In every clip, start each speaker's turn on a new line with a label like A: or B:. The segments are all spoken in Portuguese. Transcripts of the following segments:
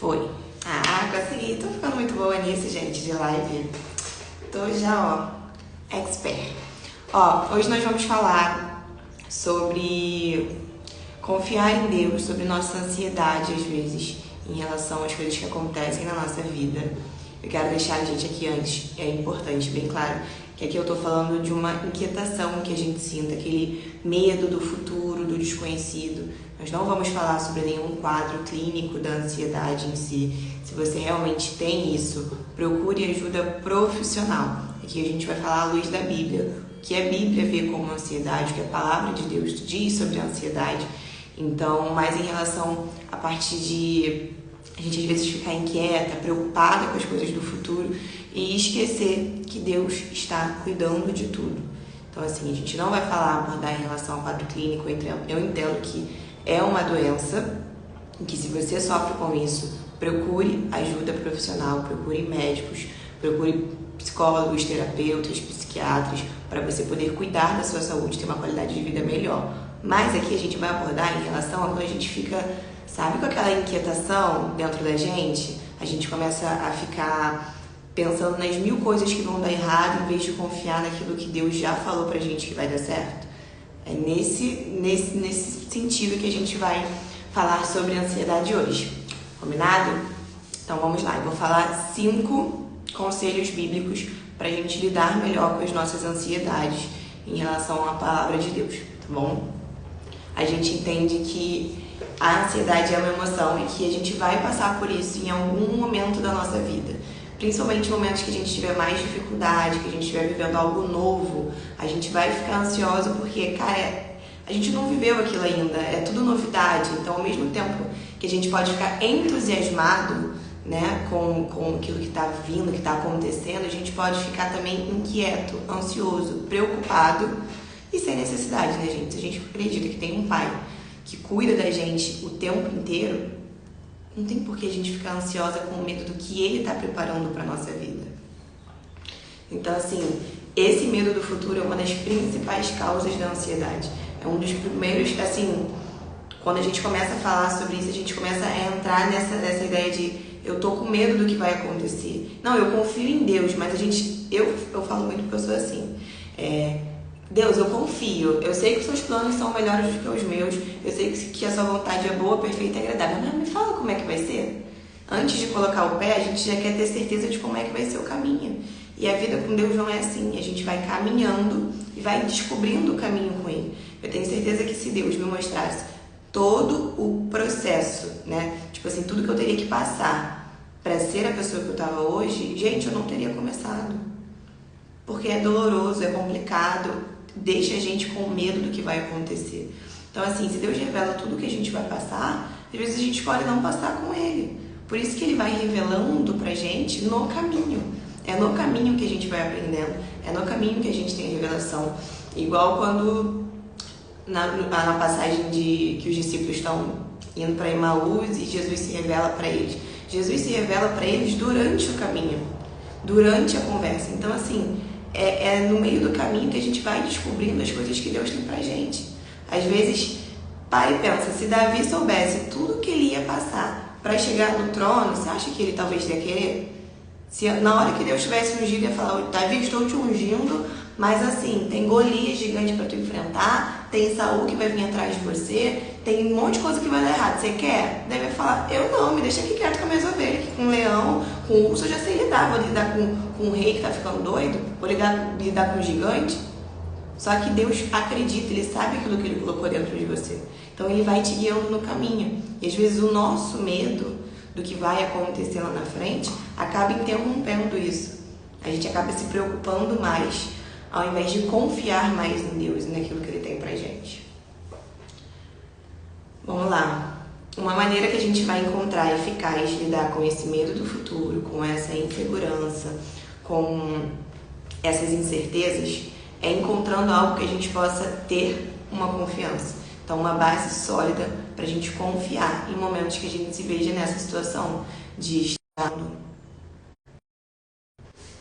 A: Foi. Ah, consegui. Tô ficando muito boa nisso, gente, de live. Tô já, expert. Hoje nós vamos falar sobre confiar em Deus, sobre nossa ansiedade, às vezes, em relação às coisas que acontecem na nossa vida. Eu quero deixar a gente aqui antes, é importante, bem claro, que aqui eu tô falando de uma inquietação que a gente sinta, aquele medo do futuro, do desconhecido. Nós não vamos falar sobre nenhum quadro clínico da ansiedade em si. Se você realmente tem isso, procure ajuda profissional. Aqui a gente vai falar à luz da Bíblia. O que a Bíblia vê como ansiedade, o que a palavra de Deus diz sobre a ansiedade. Então, mais em relação à parte de a gente às vezes ficar inquieta, preocupada com as coisas do futuro e esquecer que Deus está cuidando de tudo. Então, assim, a gente não vai abordar em relação ao quadro clínico. Eu entendo que é uma doença e que se você sofre com isso, procure ajuda profissional, procure médicos, procure psicólogos, terapeutas, psiquiatras, para você poder cuidar da sua saúde, ter uma qualidade de vida melhor. Mas aqui a gente vai abordar em relação a quando a gente fica, sabe, com aquela inquietação dentro da gente, a gente começa a ficar pensando nas mil coisas que vão dar errado em vez de confiar naquilo que Deus já falou pra gente que vai dar certo. É nesse sentido que a gente vai falar sobre a ansiedade hoje. Combinado? Então vamos lá, eu vou falar 5 conselhos bíblicos pra gente lidar melhor com as nossas ansiedades em relação à palavra de Deus, tá bom? A gente entende que a ansiedade é uma emoção e que a gente vai passar por isso em algum momento da nossa vida. Principalmente em momentos que a gente tiver mais dificuldade, que a gente estiver vivendo algo novo, a gente vai ficar ansiosa porque, cara, a gente não viveu aquilo ainda, é tudo novidade. Então, ao mesmo tempo que a gente pode ficar entusiasmado, né, com aquilo que está vindo, que está acontecendo, a gente pode ficar também inquieto, ansioso, preocupado e sem necessidade, né, gente? Se a gente acredita que tem um pai que cuida da gente o tempo inteiro, não tem por que a gente ficar ansiosa com medo do que ele está preparando para nossa vida. Então, assim, esse medo do futuro é uma das principais causas da ansiedade. É um dos primeiros, assim, quando a gente começa a falar sobre isso, a gente começa a entrar nessa ideia de eu tô com medo do que vai acontecer. Não, eu confio em Deus, mas eu falo muito porque eu sou assim. Deus, eu confio. Eu sei que os seus planos são melhores do que os meus. Eu sei que a sua vontade é boa, perfeita e agradável. Mas me fala como é que vai ser. Antes de colocar o pé, a gente já quer ter certeza de como é que vai ser o caminho. E a vida com Deus não é assim. A gente vai caminhando e vai descobrindo o caminho com Ele. Eu tenho certeza que se Deus me mostrasse todo o processo, né? Tipo assim, tudo que eu teria que passar para ser a pessoa que eu estava hoje, gente, eu não teria começado. Porque é doloroso, é complicado, deixa a gente com medo do que vai acontecer. Então, assim, se Deus revela tudo que a gente vai passar, às vezes a gente escolhe não passar com Ele. Por isso que Ele vai revelando pra gente no caminho. É no caminho que a gente vai aprendendo. É no caminho que a gente tem a revelação. Igual quando, na passagem que os discípulos estão indo para Emaús e Jesus se revela para eles. Jesus se revela para eles durante o caminho, durante a conversa. Então, assim, é no meio do caminho que a gente vai descobrindo as coisas que Deus tem pra gente. Às vezes, pai pensa, se Davi soubesse tudo que ele ia passar para chegar no trono, você acha que ele talvez ia querer? Se na hora que Deus tivesse ungido, ia falar, Davi, estou te ungindo, mas assim, tem Golias gigante para tu enfrentar, tem Saul que vai vir atrás de você, tem um monte de coisa que vai dar errado. Você quer? Deve falar, eu não, me deixa aqui quieto com as minhas ovelhas, que com um leão, com um urso eu já sei lidar, vou lidar com um rei que tá ficando doido, vou lidar com um gigante. Só que Deus acredita, Ele sabe aquilo que Ele colocou dentro de você. Então Ele vai te guiando no caminho. E às vezes o nosso medo do que vai acontecer lá na frente acaba interrompendo isso. A gente acaba se preocupando mais, ao invés de confiar mais em Deus e naquilo que Ele tem pra gente. Vamos lá. Uma maneira que a gente vai encontrar eficaz de lidar com esse medo do futuro, com essa insegurança, com essas incertezas, é encontrando algo que a gente possa ter uma confiança. Então, uma base sólida para a gente confiar em momentos que a gente se veja nessa situação de estar...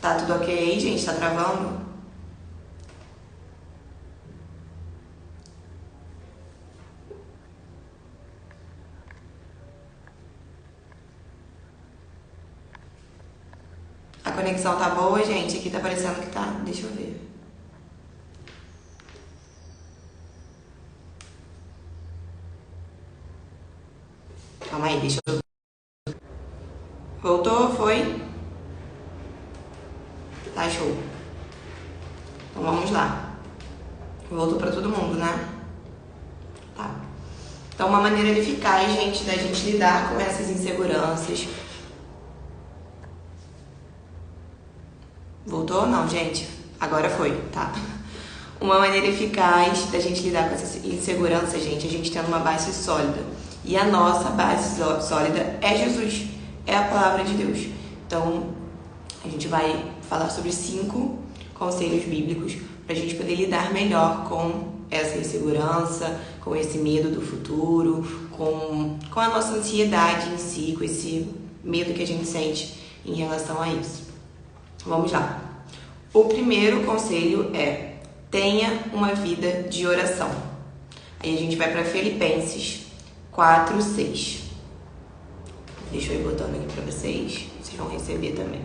A: Tá tudo ok aí, gente? Tá travando? conexão tá boa, gente? Aqui tá parecendo que tá. Deixa eu ver. Calma aí, deixa eu... Voltou? Foi? Tá show. Então vamos lá. Voltou pra todo mundo, né? Tá. Então uma maneira eficaz, gente, da gente lidar com essas inseguranças. Voltou? Não, gente. Agora foi, tá? Uma maneira eficaz da gente lidar com essa insegurança, gente, a gente tendo uma base sólida. E a nossa base sólida é Jesus, é a palavra de Deus. Então, a gente vai falar sobre 5 conselhos bíblicos para a gente poder lidar melhor com essa insegurança, com esse medo do futuro, com a nossa ansiedade em si, com esse medo que a gente sente em relação a isso. Vamos lá. O primeiro conselho é: tenha uma vida de oração. Aí a gente vai para Filipenses 4:6. Deixa eu ir botando aqui para vocês vão receber também.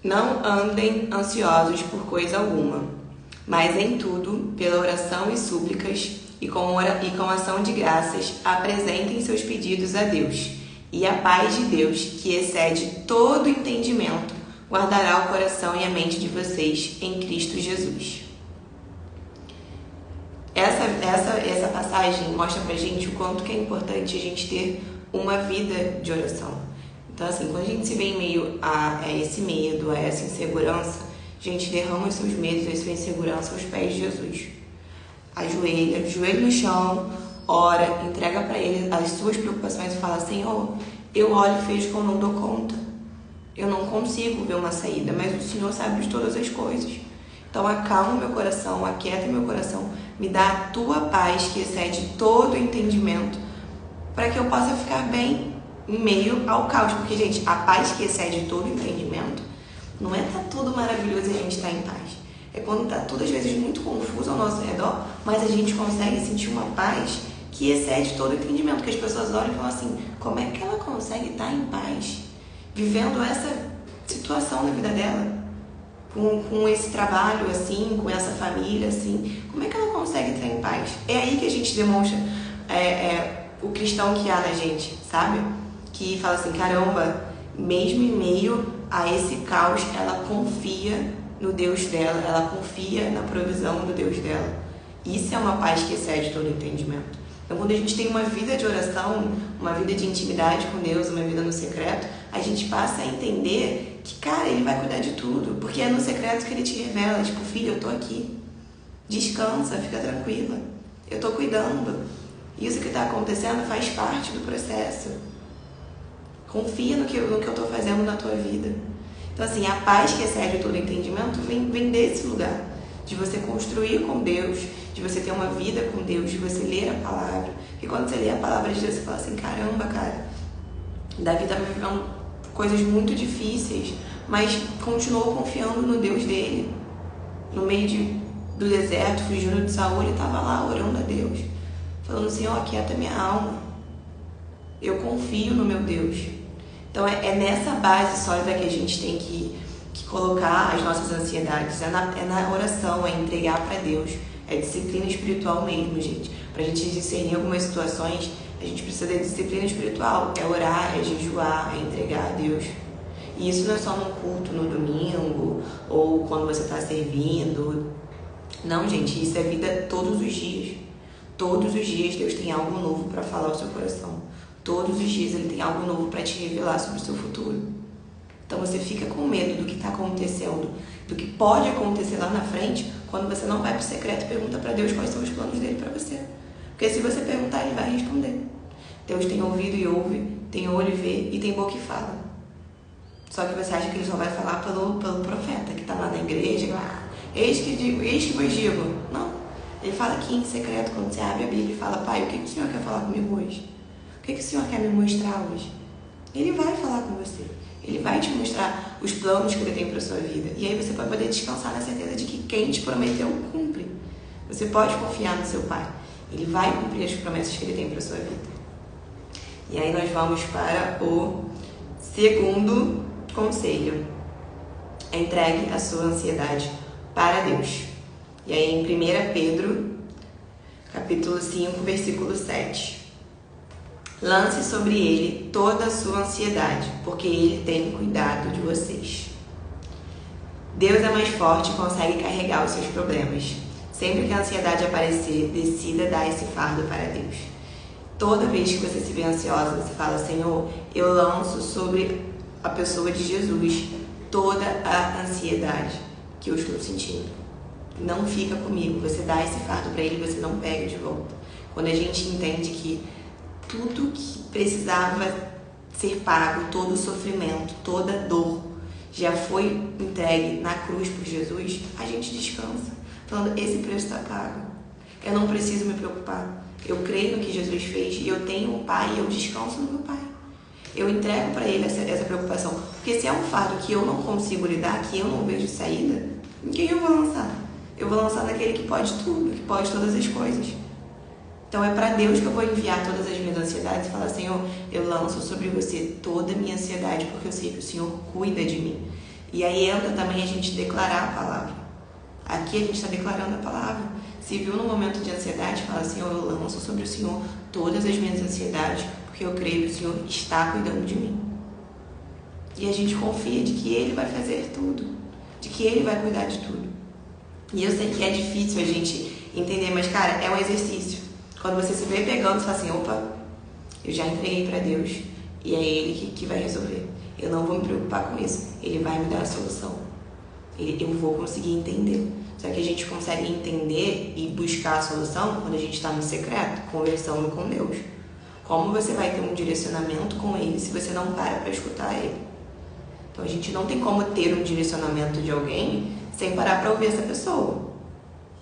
A: Não andem ansiosos por coisa alguma, mas em tudo, pela oração e súplicas e com ação de graças, apresentem seus pedidos a Deus. E a paz de Deus, que excede todo entendimento, guardará o coração e a mente de vocês em Cristo Jesus. Essa passagem mostra pra gente o quanto que é importante a gente ter uma vida de oração. Então, assim, quando a gente se vê em meio a esse medo, a essa insegurança, a gente derrama os seus medos, a sua insegurança aos pés de Jesus. Ajoelha, joelho no chão, ora, entrega para Ele as suas preocupações e fala: Senhor, eu olho e vejo que eu não dou conta. Eu não consigo ver uma saída, mas o Senhor sabe de todas as coisas. Então acalma meu coração, aquieta meu coração, me dá a tua paz que excede todo o entendimento, para que eu possa ficar bem em meio ao caos. Porque, gente, a paz que excede todo o entendimento não é tá tudo maravilhoso e a gente tá em paz. É quando tá tudo, às vezes, muito confuso ao nosso redor, mas a gente consegue sentir uma paz que excede todo o entendimento. Que as pessoas olham e falam assim: como é que ela consegue estar em paz, vivendo essa situação na vida dela? Com esse trabalho assim, com essa família assim, como é que ela consegue estar em paz? É aí que a gente demonstra o cristão que há na gente, sabe? Que fala assim: caramba, mesmo em meio a esse caos, ela confia no Deus dela, ela confia na provisão do Deus dela. Isso é uma paz que excede todo entendimento. Então, quando a gente tem uma vida de oração, uma vida de intimidade com Deus, uma vida no secreto, a gente passa a entender que, cara, Ele vai cuidar de tudo, porque é no secreto que Ele te revela, tipo: filho, eu tô aqui, descansa, fica tranquila, eu tô cuidando, isso que tá acontecendo faz parte do processo, confia no que eu tô fazendo na tua vida. Então, assim, a paz que excede todo entendimento vem desse lugar, de você construir com Deus, de você ter uma vida com Deus, de você ler a palavra. E quando você lê a palavra de Deus, você fala assim: caramba, cara, Davi estava vivendo coisas muito difíceis, mas continuou confiando no Deus dele. No meio do deserto, fugindo de Saul, ele estava lá orando a Deus, falando: Senhor, aquieta minha alma, eu confio no meu Deus. Então é nessa base sólida que a gente tem que colocar as nossas ansiedades, é na oração, é entregar para Deus, é disciplina espiritual mesmo, gente. Pra gente discernir algumas situações, a gente precisa de disciplina espiritual, é orar, é jejuar, é entregar a Deus. E isso não é só num culto no domingo, ou quando você está servindo. Não, gente, isso é vida todos os dias. Todos os dias Deus tem algo novo para falar ao seu coração. Todos os dias Ele tem algo novo para te revelar sobre o seu futuro. Então você fica com medo do que está acontecendo, do que pode acontecer lá na frente, quando você não vai para o secreto e pergunta para Deus quais são os planos dele para você. Porque se você perguntar, Ele vai responder. Deus tem ouvido e ouve, tem olho e vê, e tem boca e fala. Só que você acha que Ele só vai falar pelo profeta que está lá na igreja, eis que vos digo. Não. Ele fala aqui em secreto, quando você abre a Bíblia e fala: Pai, o que o Senhor quer falar comigo hoje? O que o Senhor quer me mostrar hoje? Ele vai falar com você. Ele vai te mostrar os planos que Ele tem para sua vida. E aí você vai poder descansar na certeza de que quem te prometeu cumpre. Você pode confiar no seu Pai. Ele vai cumprir as promessas que Ele tem para sua vida. E aí nós vamos para o segundo conselho. Entregue a sua ansiedade para Deus. E aí em 1 Pedro, capítulo 5, versículo 7. Lance sobre Ele toda a sua ansiedade, porque Ele tem cuidado de vocês. Deus é mais forte e consegue carregar os seus problemas. Sempre que a ansiedade aparecer, decida dar esse fardo para Deus. Toda vez que você se vê ansiosa, você fala: Senhor, eu lanço sobre a pessoa de Jesus toda a ansiedade que eu estou sentindo. Não fica comigo. Você dá esse fardo para Ele e você não pega de volta. Quando a gente entende que tudo que precisava ser pago, todo o sofrimento, toda a dor, já foi entregue na cruz por Jesus, a gente descansa, falando: esse preço está pago, eu não preciso me preocupar, eu creio no que Jesus fez e eu tenho um Pai e eu descanso no meu Pai. Eu entrego para Ele essa preocupação, porque se é um fardo que eu não consigo lidar, que eu não vejo saída, em quem eu vou lançar? Eu vou lançar naquele que pode tudo, que pode todas as coisas. Então é para Deus que eu vou enviar todas as minhas ansiedades e falar: Senhor, eu lanço sobre você toda a minha ansiedade, porque eu sei que o Senhor cuida de mim. E aí entra também a gente declarar a palavra. Aqui a gente está declarando a palavra. Se viu num momento de ansiedade, fala: Senhor, eu lanço sobre o Senhor todas as minhas ansiedades, porque eu creio que o Senhor está cuidando de mim. E a gente confia de que Ele vai fazer tudo, de que Ele vai cuidar de tudo. E eu sei que é difícil a gente entender, mas cara, é um exercício. Quando você se vê pegando, você fala assim: opa, eu já entreguei para Deus e é Ele que vai resolver. Eu não vou me preocupar com isso. Ele vai me dar a solução. Eu vou conseguir entender. Só que a gente consegue entender e buscar a solução quando a gente está no secreto, conversando com Deus. Como você vai ter um direcionamento com Ele se você não para escutar Ele? Então a gente não tem como ter um direcionamento de alguém sem parar para ouvir essa pessoa.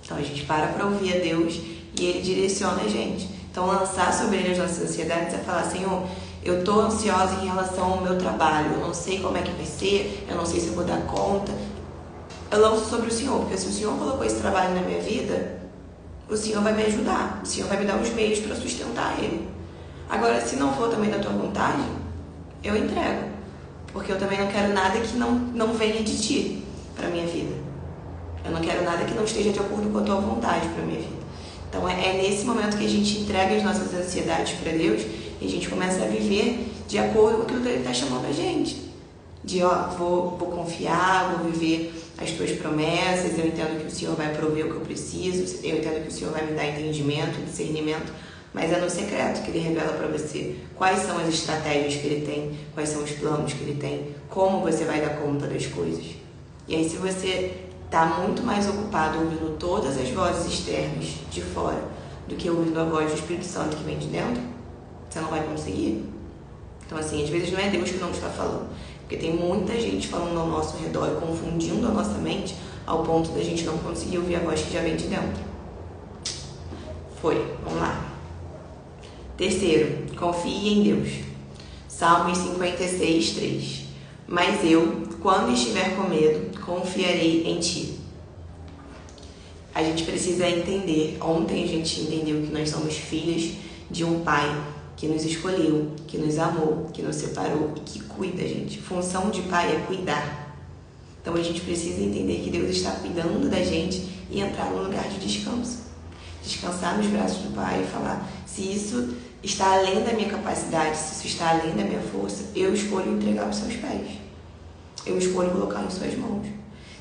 A: Então a gente para ouvir a Deus e Ele direciona a gente. Então lançar sobre Ele as nossas ansiedades é falar: Senhor, eu estou ansiosa em relação ao meu trabalho, eu não sei como é que vai ser, eu não sei se eu vou dar conta. Eu lanço sobre o Senhor, porque se o Senhor colocou esse trabalho na minha vida, o Senhor vai me ajudar, o Senhor vai me dar os meios para sustentar ele. Agora, se não for também da tua vontade, eu entrego, porque eu também não quero nada que não venha de ti para minha vida. Eu não quero nada que não esteja de acordo com a tua vontade para minha vida. Então é nesse momento que a gente entrega as nossas ansiedades para Deus e a gente começa a viver de acordo com aquilo que Ele está chamando a gente. De vou confiar, vou viver as tuas promessas, eu entendo que o Senhor vai prover o que eu preciso, eu entendo que o Senhor vai me dar entendimento, discernimento, mas é no secreto que Ele revela para você quais são as estratégias que Ele tem, quais são os planos que Ele tem, como você vai dar conta das coisas. E aí, se você está muito mais ocupado ouvindo todas as vozes externas de fora do que ouvindo a voz do Espírito Santo que vem de dentro, você não vai conseguir. Então, assim, às vezes não é Deus que não está falando, porque tem muita gente falando ao nosso redor, confundindo a nossa mente ao ponto da gente não conseguir ouvir a voz que já vem de dentro. Vamos lá. Terceiro, confie em Deus. Salmos 56, 3. Mas eu, quando estiver com medo, confiarei em Ti. A gente precisa entender, ontem a gente entendeu que nós somos filhas de um Pai que nos escolheu, que nos amou, que nos separou e que cuida, gente. Função de pai é cuidar. Então a gente precisa entender que Deus está cuidando da gente e entrar no lugar de descanso. Descansar nos braços do Pai e falar: se isso está além da minha capacidade, se isso está além da minha força, eu escolho entregar aos seus pés. Eu escolho colocar em suas mãos.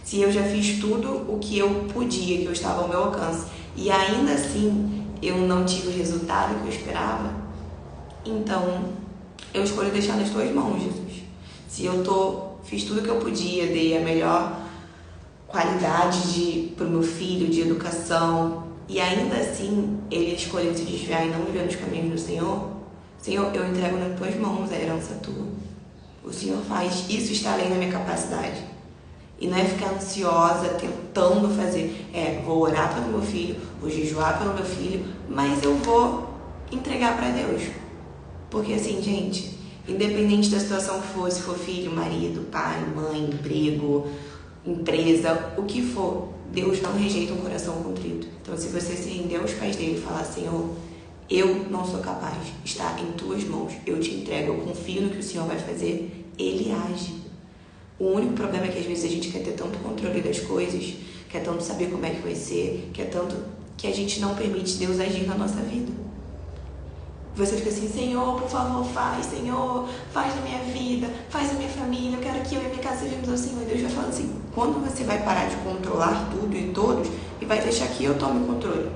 A: Se eu já fiz tudo o que eu podia, que eu estava ao meu alcance, e ainda assim eu não tive o resultado que eu esperava, então eu escolho deixar nas tuas mãos, Jesus. Se eu fiz tudo o que eu podia, dei a melhor qualidade para o meu filho, de educação, e ainda assim ele escolheu se desviar e não viver nos caminhos do Senhor, Senhor, eu entrego nas tuas mãos a herança tua. O Senhor faz, isso está além da minha capacidade. E não é ficar ansiosa, tentando fazer, vou orar pelo meu filho, vou jejuar pelo meu filho, mas eu vou entregar para Deus. Porque assim, gente, independente da situação que for, se for filho, marido, pai, mãe, emprego, empresa, o que for, Deus não rejeita um coração contrito. Então, se você se render aos pés dele e falar, Senhor, eu não sou capaz, está em tuas mãos, eu te entrego, eu confio no que o Senhor vai fazer, ele age. O único problema é que às vezes a gente quer ter tanto controle das coisas, quer tanto saber como é que vai ser, quer tanto que a gente não permite Deus agir na nossa vida. Você fica assim, Senhor, por favor, faz, Senhor, faz na minha vida, faz na minha família, eu quero que eu e minha casa sejamos ao Senhor. E Deus vai falando assim, quando você vai parar de controlar tudo e todos e vai deixar que eu tome o controle,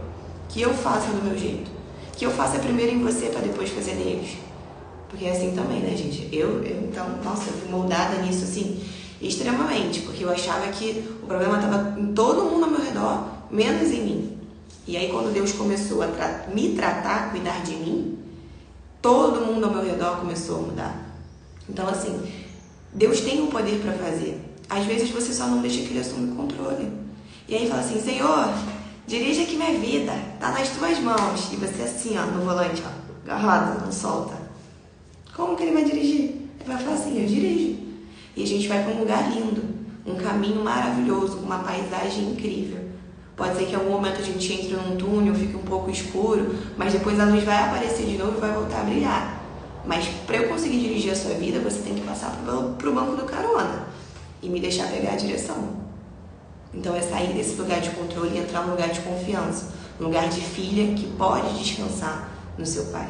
A: que eu faça do meu jeito, que eu faça primeiro em você para depois fazer neles. Porque é assim também, né, gente? Então, nossa, eu fui moldada nisso, assim, extremamente, porque eu achava que o problema estava em todo mundo ao meu redor, menos em mim. E aí, quando Deus começou a me tratar, cuidar de mim, todo mundo ao meu redor começou a mudar. Então, assim, Deus tem um poder para fazer. Às vezes, você só não deixa que ele assuma o controle. E aí, fala assim, Senhor, dirige aqui minha vida, tá nas tuas mãos. E você assim, ó, no volante, ó, agarrado, não solta. Como que ele vai dirigir? Ele vai falar assim, eu dirijo. E a gente vai para um lugar lindo, um caminho maravilhoso, com uma paisagem incrível. Pode ser que em algum momento a gente entre num túnel, fique um pouco escuro, mas depois a luz vai aparecer de novo e vai voltar a brilhar. Mas para eu conseguir dirigir a sua vida, você tem que passar pro banco do carona e me deixar pegar a direção. Então é sair desse lugar de controle e entrar num lugar de confiança, um lugar de filha que pode descansar no seu pai,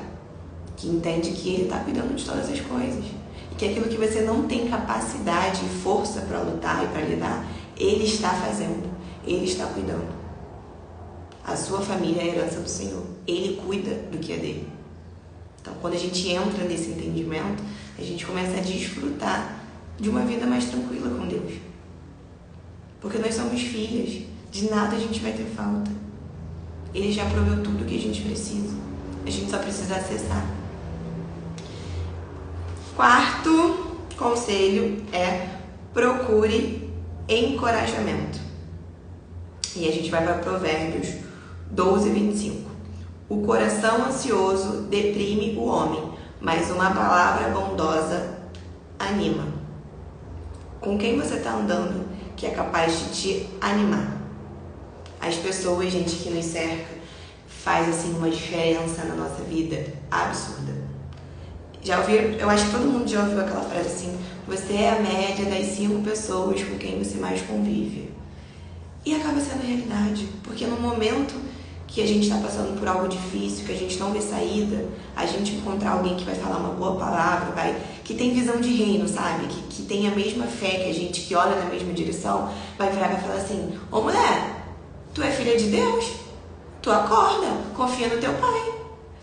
A: que entende que ele está cuidando de todas as coisas e que aquilo que você não tem capacidade e força para lutar e para lidar, ele está fazendo, ele está cuidando. A sua família é a herança do Senhor, ele cuida do que é dele. Então, quando a gente entra nesse entendimento, a gente começa a desfrutar de uma vida mais tranquila com Deus. Porque nós somos filhas, de nada a gente vai ter falta. Ele já proveu tudo o que a gente precisa. A gente só precisa acessar. Quarto conselho é procure encorajamento. E a gente vai para Provérbios 12, 25. O coração ansioso deprime o homem, mas uma palavra bondosa anima. Com quem você está andando que é capaz de te animar? As pessoas, gente, que nos cerca, faz assim uma diferença na nossa vida absurda. Já ouviram? Eu acho que todo mundo já ouviu aquela frase assim: você é a média das 5 pessoas com quem você mais convive. E acaba sendo realidade, porque no momento que a gente está passando por algo difícil, que a gente não vê saída, a gente encontrar alguém que vai falar uma boa palavra, que tem visão de reino, sabe? Que tem a mesma fé que a gente, que olha na mesma direção, vai virar e vai falar assim: ô mulher, tu é filha de Deus? Tu acorda, confia no teu pai,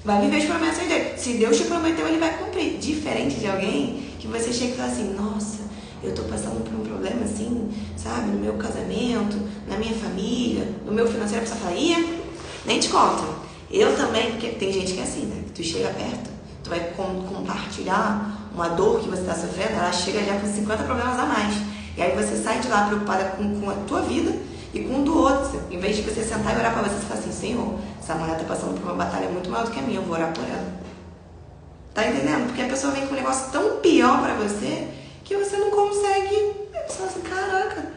A: vai viver as promessas dele. Se Deus te prometeu, ele vai cumprir. Diferente de alguém que você chega e fala assim: nossa, eu tô passando por um problema assim, sabe? No meu casamento, na minha família, no meu financeiro. A pessoa fala: ia, nem te conto. Eu também, porque tem gente que é assim, né? Tu chega perto, tu vai compartilhar uma dor que você está sofrendo, ela chega já com 50 problemas a mais. E aí você sai de lá preocupada com a tua vida e com o do outro. Em vez de você sentar e orar pra você fala assim: Senhor, essa mulher tá passando por uma batalha muito maior do que a minha, eu vou orar por ela. Tá entendendo? Porque a pessoa vem com um negócio tão pior pra você que você não consegue. Você fala assim: caraca,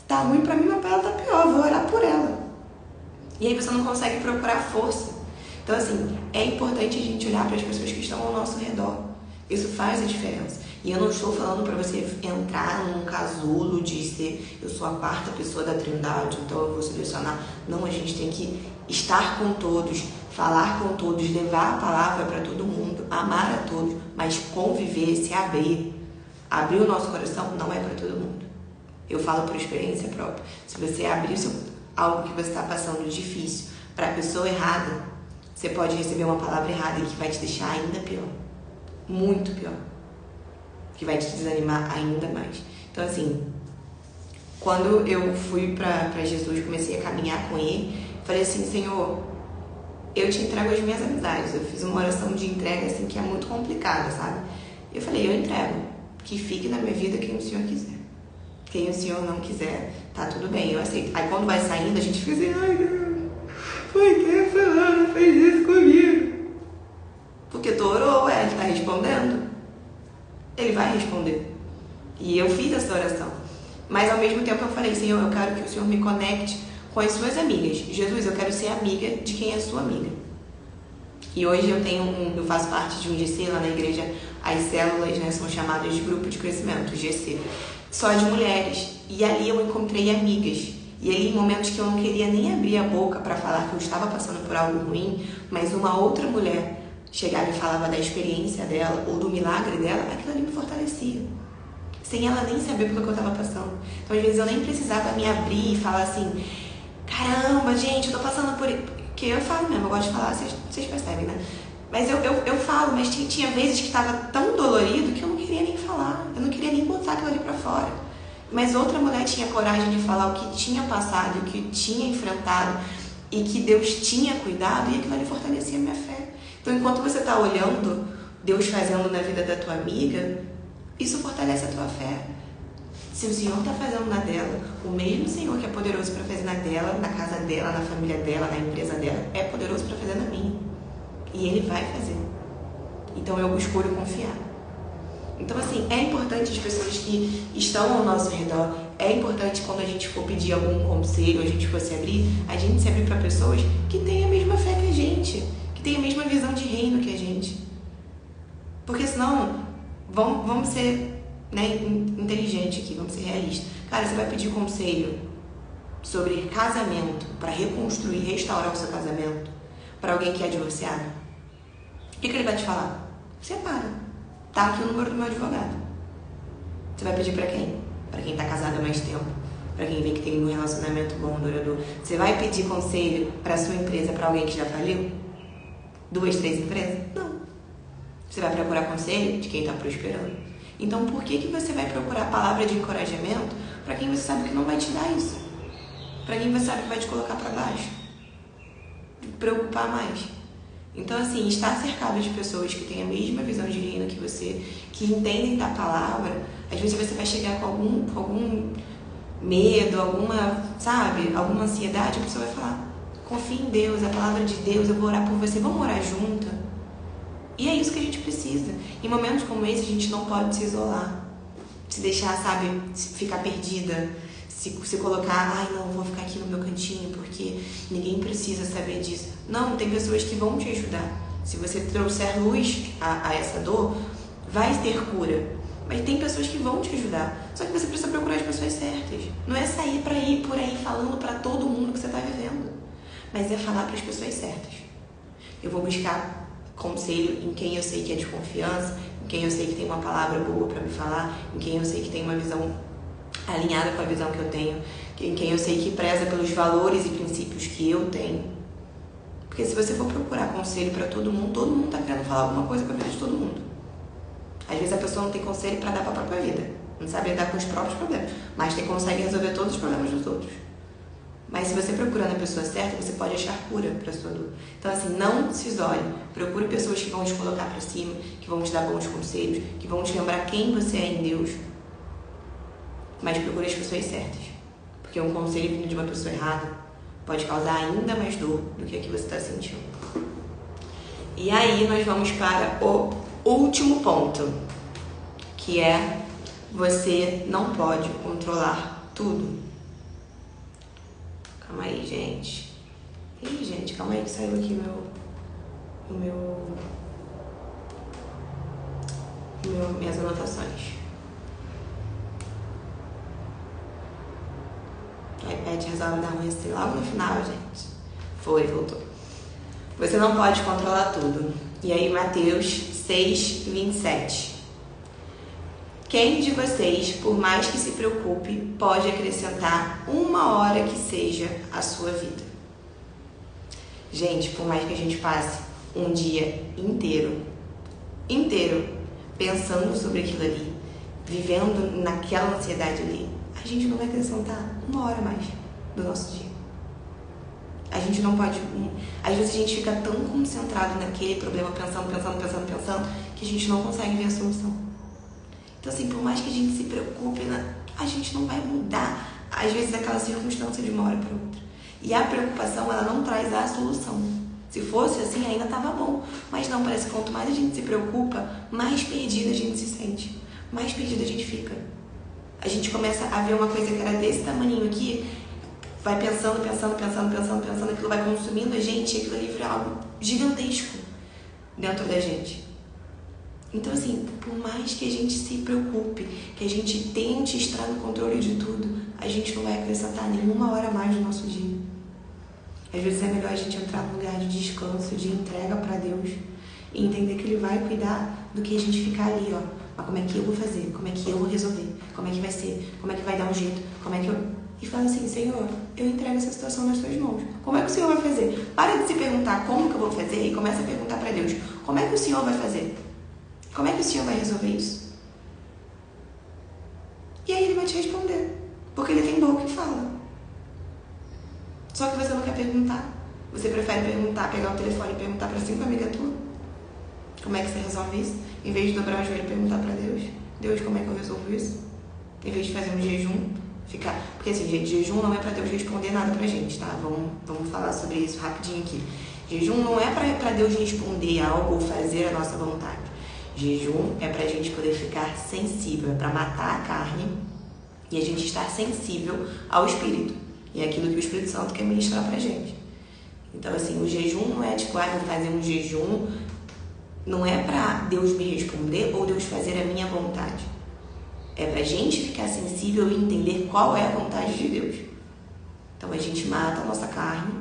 A: tá ruim pra mim, mas pra ela tá pior, eu vou orar por ela. E aí você não consegue procurar força. Então, assim, é importante a gente olhar para as pessoas que estão ao nosso redor. Isso faz a diferença. E eu não estou falando para você entrar num casulo de ser eu sou a quarta pessoa da Trindade, então eu vou selecionar. Não, a gente tem que estar com todos, falar com todos, levar a palavra para todo mundo, amar a todos, mas conviver, se abrir. Abrir o nosso coração não é para todo mundo. Eu falo por experiência própria. Se você abrir algo que você está passando difícil para a pessoa errada, você pode receber uma palavra errada que vai te deixar ainda pior. Muito pior. Que vai te desanimar ainda mais. Então, assim, quando eu fui para Jesus, comecei a caminhar com ele, falei assim: Senhor, eu te entrego as minhas amizades. Eu fiz uma oração de entrega, assim, que é muito complicada, sabe? Eu falei: eu entrego. Que fique na minha vida quem o Senhor quiser. Quem o Senhor não quiser, tá tudo bem, eu aceito. Aí quando vai saindo, a gente fica assim: ai, Deus, foi que a fulana fez isso comigo? Porque tu orou, ele tá respondendo. Ele vai responder. E eu fiz essa oração. Mas ao mesmo tempo eu falei, Senhor, eu quero que o Senhor me conecte com as suas amigas. Jesus, eu quero ser amiga de quem é sua amiga. E hoje eu faço parte de um GC lá na igreja. As células, né, são chamadas de grupo de crescimento, GC, só de mulheres. E ali eu encontrei amigas. E ali, em momentos que eu não queria nem abrir a boca para falar que eu estava passando por algo ruim, mas uma outra mulher chegava e falava da experiência dela ou do milagre dela, aquilo ali me fortalecia. Sem ela nem saber pelo que eu estava passando. Então, às vezes, eu nem precisava me abrir e falar assim, caramba, gente, eu tô passando por... Porque eu falo mesmo, eu gosto de falar, vocês percebem, né? Mas eu falo, mas tinha vezes que estava tão dolorido que eu não queria nem falar. Eu não queria nem botar aquilo ali pra fora. Mas outra mulher tinha coragem de falar o que tinha passado, o que tinha enfrentado e que Deus tinha cuidado, e aquilo ali fortalecia a minha fé. Então, enquanto você está olhando Deus fazendo na vida da tua amiga, isso fortalece a tua fé. Se o Senhor está fazendo na dela, o mesmo Senhor que é poderoso para fazer na dela, na casa dela, na família dela, na empresa dela, é poderoso para fazer na minha. E Ele vai fazer. Então eu escolho confiar. Então, assim, é importante as pessoas que estão ao nosso redor, é importante quando a gente for pedir algum conselho, a gente for se abrir, a gente se abrir para pessoas que têm a mesma fé que a gente, que têm a mesma visão de reino que a gente. Porque senão, vamos ser, né, inteligente aqui, vamos ser realistas. Cara, você vai pedir conselho sobre casamento para reconstruir, restaurar o seu casamento para alguém que é divorciado? O que ele vai te falar? Separa. Tá aqui o número do meu advogado. Você vai pedir para quem? Para quem tá casado há mais tempo, para quem vê que tem um relacionamento bom, duradouro. Você vai pedir conselho para sua empresa para alguém que já faliu? 2, 3 empresas? Não. Você vai procurar conselho de quem está prosperando. Então, por que você vai procurar palavra de encorajamento para quem você sabe que não vai te dar isso? Para quem você sabe que vai te colocar para baixo? Preocupar mais. Então, assim, estar cercado de pessoas que têm a mesma visão de reino que você, que entendem da palavra, às vezes você vai chegar com algum medo, alguma ansiedade, a pessoa vai falar, confia em Deus, a palavra de Deus, eu vou orar por você, vamos orar junto. E é isso que a gente precisa. Em momentos como esse, a gente não pode se isolar, se deixar, ficar perdida, se colocar, não, vou ficar aqui no meu cantinho porque ninguém precisa saber disso. Não, tem pessoas que vão te ajudar. Se você trouxer luz a essa dor, vai ter cura. Mas tem pessoas que vão te ajudar. Só que você precisa procurar as pessoas certas. Não é sair por aí falando para todo mundo que você está vivendo, mas é falar para as pessoas certas. Eu vou buscar conselho em quem eu sei que é de confiança, em quem eu sei que tem uma palavra boa para me falar, em quem eu sei que tem uma visão alinhada com a visão que eu tenho, em quem eu sei que preza pelos valores e princípios que eu tenho. Porque se você for procurar conselho para todo mundo está querendo falar alguma coisa para a vida de todo mundo. Às vezes a pessoa não tem conselho para dar para a própria vida, não sabe lidar com os próprios problemas, mas consegue resolver todos os problemas dos outros. Mas se você procurar na pessoa certa, você pode achar cura para a sua dor. Então, assim, não se isole. Procure pessoas que vão te colocar para cima, que vão te dar bons conselhos, que vão te lembrar quem você é em Deus. Mas procure as pessoas certas, porque um conselho vindo de uma pessoa errada pode causar ainda mais dor do que a que você está sentindo. E aí nós vamos para o último ponto, que é você não pode controlar tudo. Calma aí, gente. Ih, gente, calma aí que saiu aqui minhas anotações. O iPad resolve dar ruim assim logo no final, gente. Voltou. Você não pode controlar tudo. E aí, Mateus 6:27. Quem de vocês, por mais que se preocupe, pode acrescentar 1 hora que seja à sua vida? Gente, por mais que a gente passe um dia inteiro, pensando sobre aquilo ali, vivendo naquela ansiedade ali, a gente não vai acrescentar 1 hora mais do nosso dia. A gente não pode... Às vezes a gente fica tão concentrado naquele problema, pensando, que a gente não consegue ver a solução. Então, assim, por mais que a gente se preocupe, a gente não vai mudar, às vezes, aquela circunstância de uma hora para outra. E a preocupação, ela não traz a solução. Se fosse assim, ainda estava bom. Mas não, parece que quanto mais a gente se preocupa, mais perdida a gente se sente. Mais perdida a gente fica. A gente começa a ver uma coisa que era desse tamaninho aqui, vai pensando, aquilo vai consumindo a gente, e aquilo ali vira algo gigantesco dentro da gente. Então, assim, por mais que a gente se preocupe, que a gente tente estar no controle de tudo, a gente não vai acrescentar nenhuma hora a mais no nosso dia. Às vezes é melhor a gente entrar num lugar de descanso, de entrega para Deus e entender que Ele vai cuidar do que a gente ficar ali, ó. Mas como é que eu vou fazer? Como é que eu vou resolver? Como é que vai ser? Como é que vai dar um jeito? Como é que eu... E fala assim, Senhor, eu entrego essa situação nas tuas mãos. Como é que o Senhor vai fazer? Para de se perguntar como que eu vou fazer e começa a perguntar para Deus, como é que o Senhor vai fazer? Como é que o Senhor vai resolver isso? E aí Ele vai te responder, porque Ele tem boca que fala. Só que você não quer perguntar. Você prefere perguntar, pegar o telefone e perguntar para 5 amigas tuas. Como é que você resolve isso? Em vez de dobrar o joelho e perguntar para Deus, Deus, como é que eu resolvo isso? Em vez de fazer um jejum, ficar... Porque assim, gente, jejum não é para Deus responder nada pra gente, tá? Vamos falar sobre isso rapidinho aqui. Jejum não é para Deus responder algo ou fazer a nossa vontade. Jejum é pra gente poder ficar sensível, é pra matar a carne e a gente estar sensível ao Espírito. E é aquilo que o Espírito Santo quer ministrar pra gente. Então, assim, o jejum não é tipo, vou fazer um jejum, não é pra Deus me responder ou Deus fazer a minha vontade. É pra gente ficar sensível e entender qual é a vontade de Deus. Então, a gente mata a nossa carne,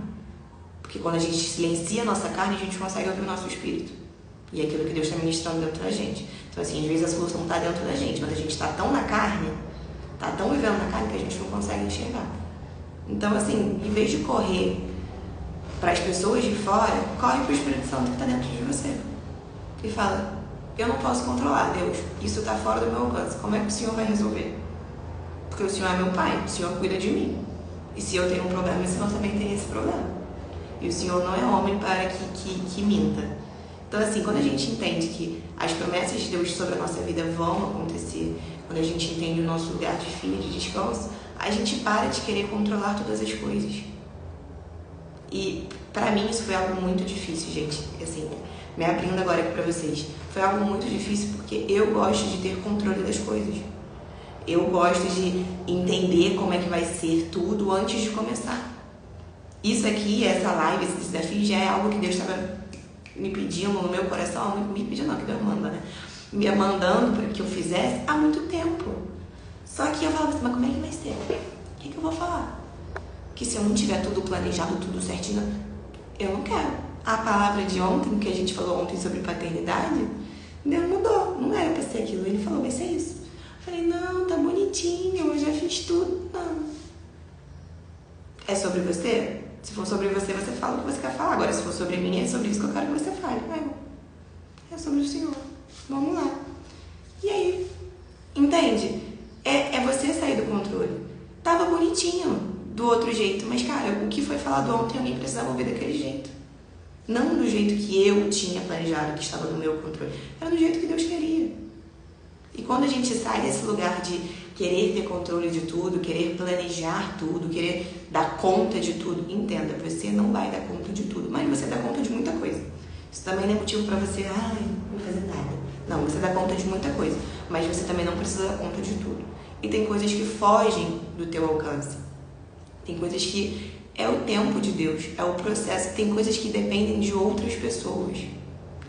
A: porque quando a gente silencia a nossa carne, a gente consegue ouvir o nosso Espírito. E é aquilo que Deus está ministrando dentro da gente. Então, assim, às vezes a solução está dentro da gente, mas a gente está tão na carne, está tão vivendo na carne que a gente não consegue enxergar. Então, assim, em vez de correr para as pessoas de fora, corre para o Espírito Santo que está dentro de você. E fala, eu não posso controlar, Deus, isso está fora do meu alcance. Como é que o Senhor vai resolver? Porque o Senhor é meu Pai, o Senhor cuida de mim. E se eu tenho um problema, o Senhor também tem esse problema. E o Senhor não é homem para que minta. Então, assim, quando a gente entende que as promessas de Deus sobre a nossa vida vão acontecer, quando a gente entende o nosso lugar de filho, de descanso, a gente para de querer controlar todas as coisas. E, pra mim, isso foi algo muito difícil, gente. Assim, me abrindo agora aqui pra vocês. Foi algo muito difícil porque eu gosto de ter controle das coisas. Eu gosto de entender como é que vai ser tudo antes de começar. Isso aqui, essa live, esse desafio já é algo que Deus estava me pedindo no meu coração, me pedindo não, que Deus manda, né? Me mandando para que eu fizesse há muito tempo. Só que eu falava assim, mas como é que vai ser? O que eu vou falar? Que se eu não tiver tudo planejado, tudo certinho, eu não quero. A palavra de ontem, que a gente falou ontem sobre paternidade, Deus mudou, não era para ser aquilo. Ele falou, vai ser isso. Eu falei, não, tá bonitinho, eu já fiz tudo. Não. É sobre você? Se for sobre você, você fala o que você quer falar. Agora, se for sobre mim, é sobre isso que eu quero que você fale. É sobre o Senhor. Vamos lá. E aí? Entende? É você sair do controle. Tava bonitinho do outro jeito, mas, cara, o que foi falado ontem, alguém precisava ouvir daquele jeito. Não do jeito que eu tinha planejado, que estava no meu controle. Era do jeito que Deus queria. E quando a gente sai desse lugar de querer ter controle de tudo, querer planejar tudo, querer dar conta de tudo, entenda, você não vai dar conta de tudo, mas você dá conta de muita coisa. Isso também não é motivo para você, não fazer nada. Não, você dá conta de muita coisa, mas você também não precisa dar conta de tudo. E tem coisas que fogem do teu alcance. Tem coisas que é o tempo de Deus, é o processo. Tem coisas que dependem de outras pessoas,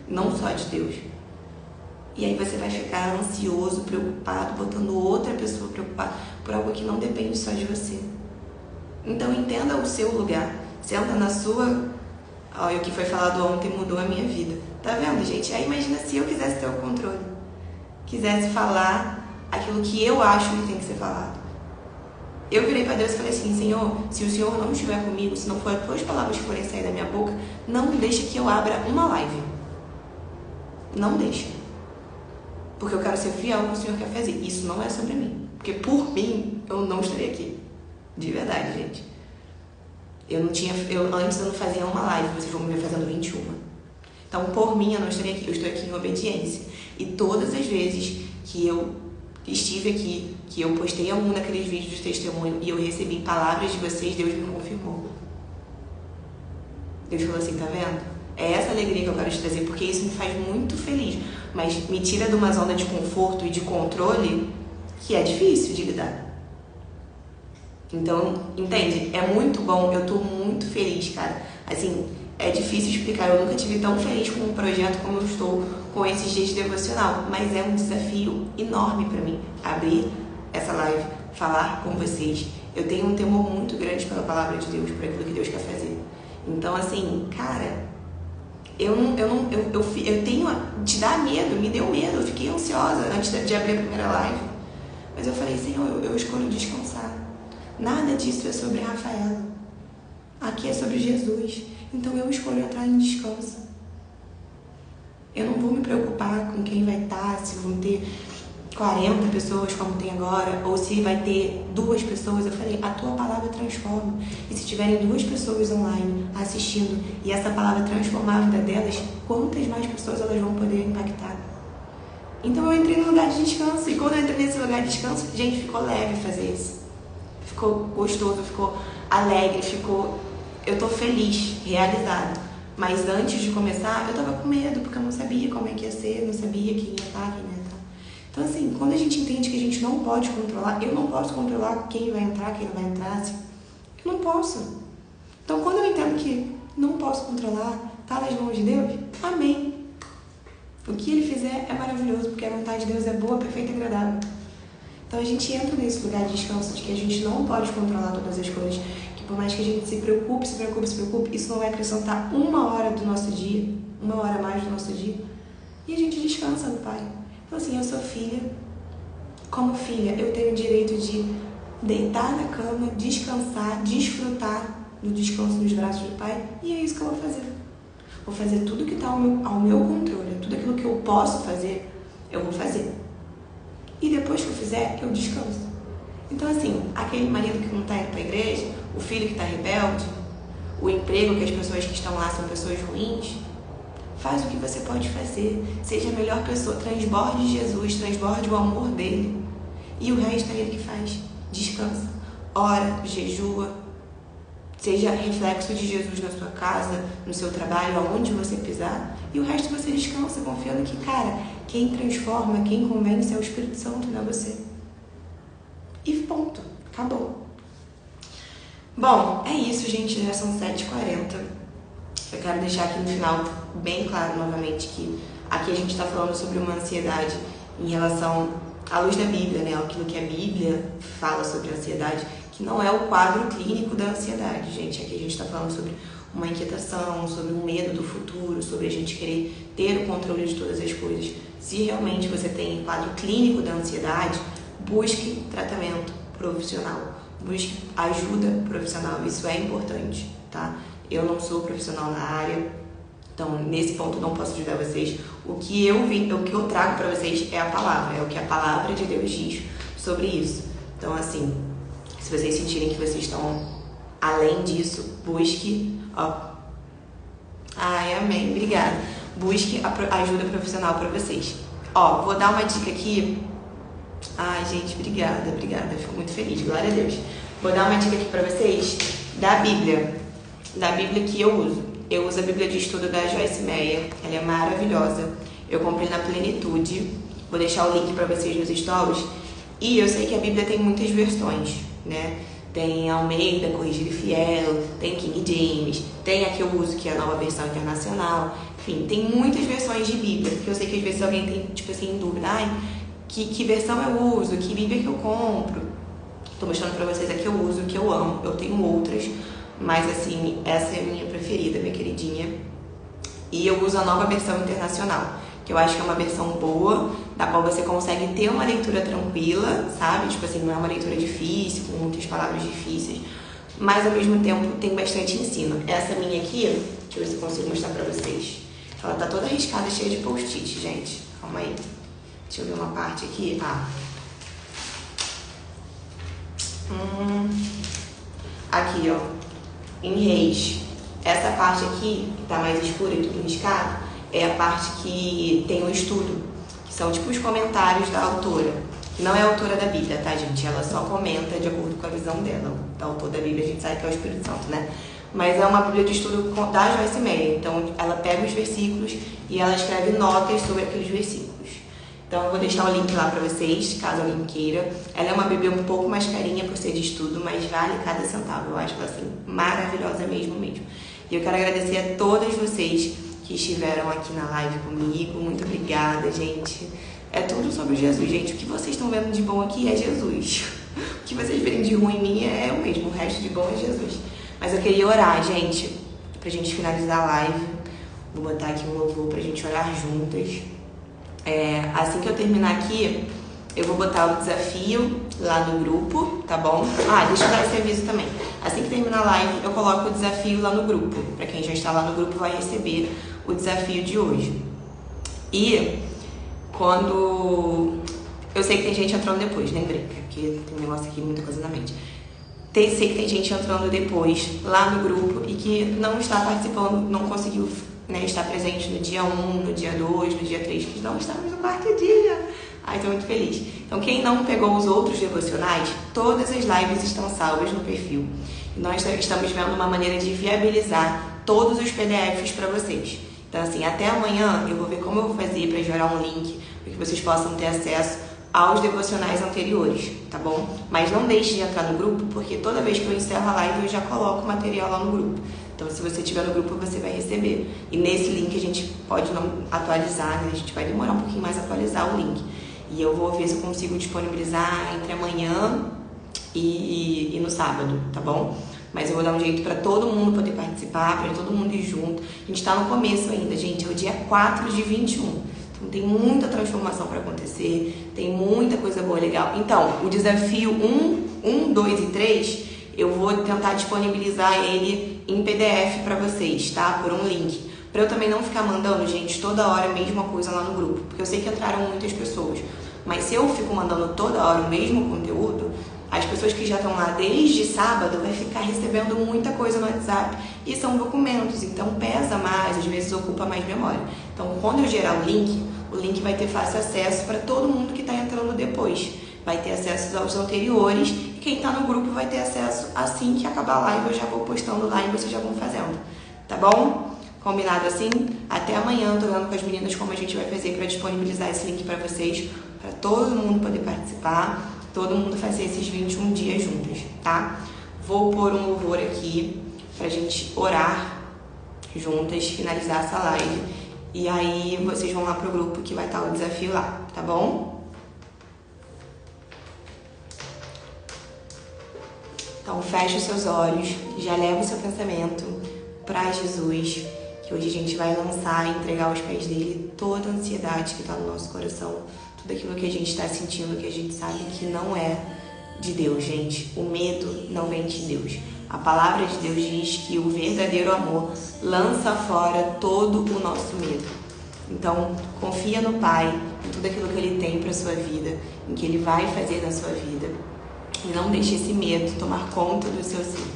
A: não só de Deus. E aí você vai ficar ansioso, preocupado, botando outra pessoa preocupada por algo que não depende só de você. Então entenda o seu lugar. Senta na sua... Olha, o que foi falado ontem mudou a minha vida. Tá vendo, gente? Aí imagina se eu quisesse ter o controle. Quisesse falar aquilo que eu acho que tem que ser falado. Eu virei para Deus e falei assim, Senhor, se o Senhor não estiver comigo, se não for as tuas palavras que forem sair da minha boca, não deixa que eu abra uma live. Não deixa. Porque eu quero ser fiel ao que o Senhor quer fazer. Isso não é sobre mim. Porque por mim, eu não estaria aqui. De verdade, gente. Antes eu não fazia uma live, vocês vão me ver fazendo 21. Então, por mim, eu não estaria aqui. Eu estou aqui em obediência. E todas as vezes que eu estive aqui, que eu postei algum daqueles vídeos de testemunho e eu recebi palavras de vocês, Deus me confirmou. Deus falou assim, tá vendo? É essa alegria que eu quero te trazer, porque isso me faz muito feliz. Mas me tira de uma zona de conforto e de controle que é difícil de lidar. Então, entende? É muito bom, eu tô muito feliz, cara. Assim, é difícil explicar, eu nunca tive tão feliz com um projeto como eu estou com esses dias de devocional, mas é um desafio enorme pra mim abrir essa live, falar com vocês. Eu tenho um temor muito grande pela palavra de Deus, por aquilo que Deus quer fazer. Então, assim, cara, eu tenho, te dá medo, me deu medo, eu fiquei ansiosa antes de abrir a primeira live. Mas eu falei, Senhor, eu escolho descansar. Nada disso é sobre a Rafaela. Aqui é sobre Jesus. Então eu escolho entrar em descanso. Eu não vou me preocupar com quem vai estar, se vão ter 40 pessoas como tem agora, ou se vai ter 2 pessoas. Eu falei, a tua palavra transforma. E se tiverem 2 pessoas online assistindo e essa palavra transformar a vida delas, quantas mais pessoas elas vão poder impactar? Então eu entrei no lugar de descanso. E quando eu entrei nesse lugar de descanso, gente, ficou leve fazer isso. Ficou gostoso, ficou alegre, eu tô feliz, realizado. Mas antes de começar, eu tava com medo, porque eu não sabia como é que ia ser, não sabia quem ia estar, quem não ia estar. Então assim, quando a gente entende que a gente não pode controlar, eu não posso controlar quem vai entrar, quem não vai entrar, assim, eu não posso. Então quando eu entendo que não posso controlar, tá nas mãos de Deus, amém. O que Ele fizer é maravilhoso, porque a vontade de Deus é boa, perfeita e agradável. Então a gente entra nesse lugar de descanso de que a gente não pode controlar todas as coisas, que por mais que a gente se preocupe, isso não vai acrescentar 1 hora do nosso dia, 1 hora a mais do nosso dia, e a gente descansa no Pai. Então assim, eu sou filha, como filha eu tenho o direito de deitar na cama, descansar, desfrutar do descanso nos braços do Pai, e é isso que eu vou fazer. Vou fazer tudo que está ao meu controle, tudo aquilo que eu posso fazer, eu vou fazer. E depois que eu fizer, eu descanso. Então assim, aquele marido que não está indo para a igreja, o filho que está rebelde, o emprego que as pessoas que estão lá são pessoas ruins, faz o que você pode fazer. Seja a melhor pessoa, transborde Jesus, transborde o amor dele. E o resto é ele que faz. Descansa, ora, jejua, seja reflexo de Jesus na sua casa, no seu trabalho, aonde você pisar. E o resto você descansa, confiando que, cara, quem transforma, quem convence é o Espírito Santo, não é você. E ponto. Acabou. Bom, é isso, gente. Já são 7h40. Eu quero deixar aqui no final bem claro novamente que aqui a gente está falando sobre uma ansiedade em relação à luz da Bíblia, né? Aquilo que a Bíblia fala sobre a ansiedade, que não é o quadro clínico da ansiedade, gente. Aqui a gente está falando sobre uma inquietação, sobre um medo do futuro, sobre a gente querer ter o controle de todas as coisas. Se realmente você tem quadro clínico da ansiedade, busque tratamento profissional, busque ajuda profissional, isso é importante, tá? Eu não sou profissional na área, então nesse ponto não posso ajudar vocês. O que eu trago para vocês é a palavra, é o que a palavra de Deus diz sobre isso. Então assim, se vocês sentirem que vocês estão além disso, busque, ai, amém, obrigada. Busque ajuda profissional para vocês. Vou dar uma dica aqui. Ai, gente, obrigada, fico muito feliz, glória a Deus. Vou dar uma dica aqui para vocês da Bíblia que eu uso. Eu uso a Bíblia de estudo da Joyce Meyer, ela é maravilhosa. Eu comprei na Plenitude, vou deixar o link para vocês nos stories. E eu sei que a Bíblia tem muitas versões, né? Tem Almeida, Corrigida e Fiel, tem King James, tem a que eu uso, que é a Nova Versão Internacional. Enfim, tem muitas versões de Bíblia, porque eu sei que às vezes alguém tem, tipo assim, dúvida. Que versão eu uso, que Bíblia que eu compro. Tô mostrando pra vocês a que eu uso, que eu amo. Eu tenho outras, mas assim, essa é a minha preferida, minha queridinha. E eu uso a Nova Versão Internacional, que eu acho que é uma versão boa, da qual você consegue ter uma leitura tranquila, sabe? Tipo assim, não é uma leitura difícil, com muitas palavras difíceis, mas ao mesmo tempo tem bastante ensino. Essa minha aqui, deixa eu ver se eu consigo mostrar pra vocês. Ela tá toda riscada, cheia de post-it, gente. Calma aí. Deixa eu ver uma parte aqui. Aqui, ó. Em Reis. Essa parte aqui, que tá mais escura e tudo riscado, é a parte que tem o estudo, que são tipo os comentários da autora. Não é a autora da Bíblia, tá, gente? Ela só comenta de acordo com a visão dela. O autor da Bíblia, a gente sabe que é o Espírito Santo, né? Mas é uma Bíblia de estudo da Joyce Meyer. Então, ela pega os versículos e ela escreve notas sobre aqueles versículos. Então eu vou deixar o link lá pra vocês, caso alguém queira. Ela é uma bebê um pouco mais carinha por ser de estudo, mas vale cada centavo. Eu acho ela assim maravilhosa mesmo. E eu quero agradecer a todas vocês que estiveram aqui na live comigo. Muito obrigada, gente. É tudo sobre Jesus, gente. O que vocês estão vendo de bom aqui é Jesus. O que vocês verem de ruim em mim é eu mesmo. O resto de bom é Jesus. Mas eu queria orar, gente, pra gente finalizar a live. Vou botar aqui um louvor pra gente orar juntas. Assim que eu terminar aqui, eu vou botar o desafio lá no grupo, tá bom? Deixa eu dar esse aviso também. Assim que terminar a live, eu coloco o desafio lá no grupo. Pra quem já está lá no grupo, vai receber o desafio de hoje. E quando... Eu sei que tem gente entrando depois, lembrei, porque tem um negócio aqui, muita coisa na mente. Sei que tem gente entrando depois lá no grupo e que não está participando, não conseguiu, né, estar presente no dia 1, no dia 2, no dia 3, que não estamos no quarto dia. Ai, tô muito feliz. Então, quem não pegou os outros devocionais, todas as lives estão salvas no perfil. E nós estamos vendo uma maneira de viabilizar todos os PDFs para vocês. Então, assim, até amanhã eu vou ver como eu vou fazer para gerar um link para que vocês possam ter acesso aos devocionais anteriores, tá bom? Mas não deixe de entrar no grupo, porque toda vez que eu encerro a live eu já coloco o material lá no grupo. Então, se você estiver no grupo, você vai receber. E nesse link a gente pode não atualizar, né? A gente vai demorar um pouquinho mais a atualizar o link. E eu vou ver se eu consigo disponibilizar entre amanhã e no sábado, tá bom? Mas eu vou dar um jeito para todo mundo poder participar, para todo mundo ir junto. A gente tá no começo ainda, gente. É o dia 4 de 21. Então tem muita transformação para acontecer, tem muita coisa boa, legal. Então, o desafio 1, 2 e 3, eu vou tentar disponibilizar ele em PDF para vocês, tá? Por um link. Para eu também não ficar mandando, gente, toda hora a mesma coisa lá no grupo. Porque eu sei que entraram muitas pessoas. Mas se eu fico mandando toda hora o mesmo conteúdo, as pessoas que já estão lá desde sábado vai ficar recebendo muita coisa no WhatsApp. E são documentos, então pesa mais, às vezes ocupa mais memória. Então, quando eu gerar o link vai ter fácil acesso para todo mundo que está entrando depois. Vai ter acesso aos anteriores e quem está no grupo vai ter acesso assim que acabar a live. Eu já vou postando lá e vocês já vão fazendo. Tá bom? Combinado assim? Até amanhã, eu tô vendo com as meninas como a gente vai fazer para disponibilizar esse link para vocês, para todo mundo poder participar, todo mundo fazer esses 21 dias juntos, tá? Vou pôr um louvor aqui pra gente orar juntas, finalizar essa live. E aí vocês vão lá pro grupo que vai estar o desafio lá, tá bom? Então fecha os seus olhos, já leva o seu pensamento para Jesus, que hoje a gente vai lançar e entregar aos pés dele toda a ansiedade que está no nosso coração, tudo aquilo que a gente está sentindo, que a gente sabe que não é de Deus, gente. O medo não vem de Deus. A palavra de Deus diz que o verdadeiro amor lança fora todo o nosso medo. Então, confia no Pai, em tudo aquilo que Ele tem para sua vida, em que Ele vai fazer na sua vida. E não deixe esse medo tomar conta do seu ser.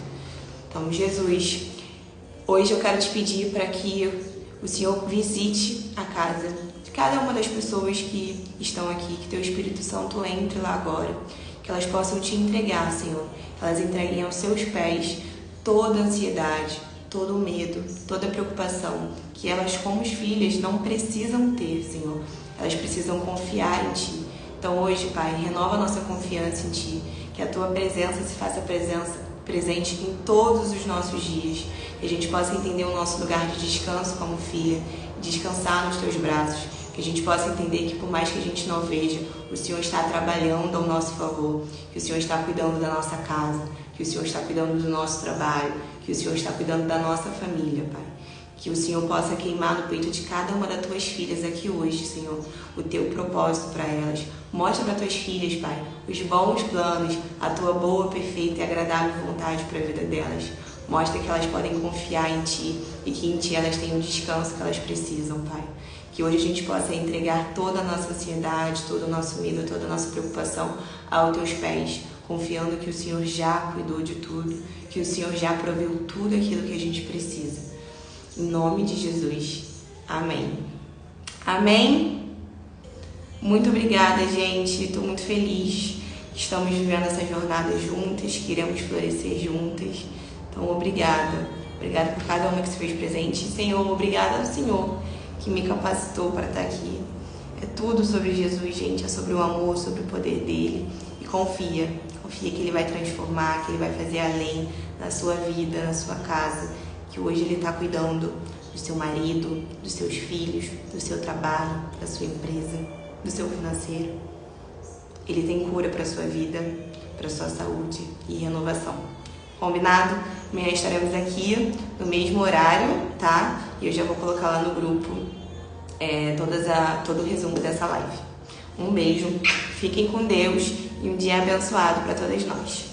A: Então, Jesus, hoje eu quero te pedir para que o Senhor visite a casa de cada uma das pessoas que estão aqui, que Teu Espírito Santo entre lá agora, que elas possam te entregar, Senhor. Elas entreguem aos seus pés toda a ansiedade, todo o medo, toda a preocupação, que elas como filhas não precisam ter, Senhor. Elas precisam confiar em Ti. Então hoje, Pai, renova a nossa confiança em Ti, que a Tua presença se faça presente em todos os nossos dias, que a gente possa entender o nosso lugar de descanso como filha, descansar nos Teus braços, que a gente possa entender que por mais que a gente não veja, o Senhor está trabalhando ao nosso favor, que o Senhor está cuidando da nossa casa, que o Senhor está cuidando do nosso trabalho, que o Senhor está cuidando da nossa família, Pai. Que o Senhor possa queimar no peito de cada uma das Tuas filhas aqui hoje, Senhor, o Teu propósito para elas. Mostra para Tuas filhas, Pai, os bons planos, a Tua boa, perfeita e agradável vontade para a vida delas. Mostra que elas podem confiar em Ti e que em Ti elas têm o descanso que elas precisam, Pai. Que hoje a gente possa entregar toda a nossa ansiedade, todo o nosso medo, toda a nossa preocupação aos Teus pés, confiando que o Senhor já cuidou de tudo, que o Senhor já proveu tudo aquilo que a gente precisa. Em nome de Jesus. Amém. Amém? Muito obrigada, gente. Estou muito feliz que estamos vivendo essa jornada juntas, que iremos florescer juntas. Então, obrigada. Obrigada por cada uma que se fez presente. Senhor, obrigada ao Senhor que me capacitou para estar aqui. É tudo sobre Jesus, gente. É sobre o amor, sobre o poder dele. E confia que ele vai transformar, que ele vai fazer além na sua vida, na sua casa. Que hoje ele está cuidando do seu marido, dos seus filhos, do seu trabalho, da sua empresa, do seu financeiro. Ele tem cura para sua vida, para sua saúde e renovação. Combinado? Amanhã estaremos aqui no mesmo horário, tá? E eu já vou colocar lá no grupo todo o resumo dessa live. Um beijo, fiquem com Deus e um dia abençoado para todas nós.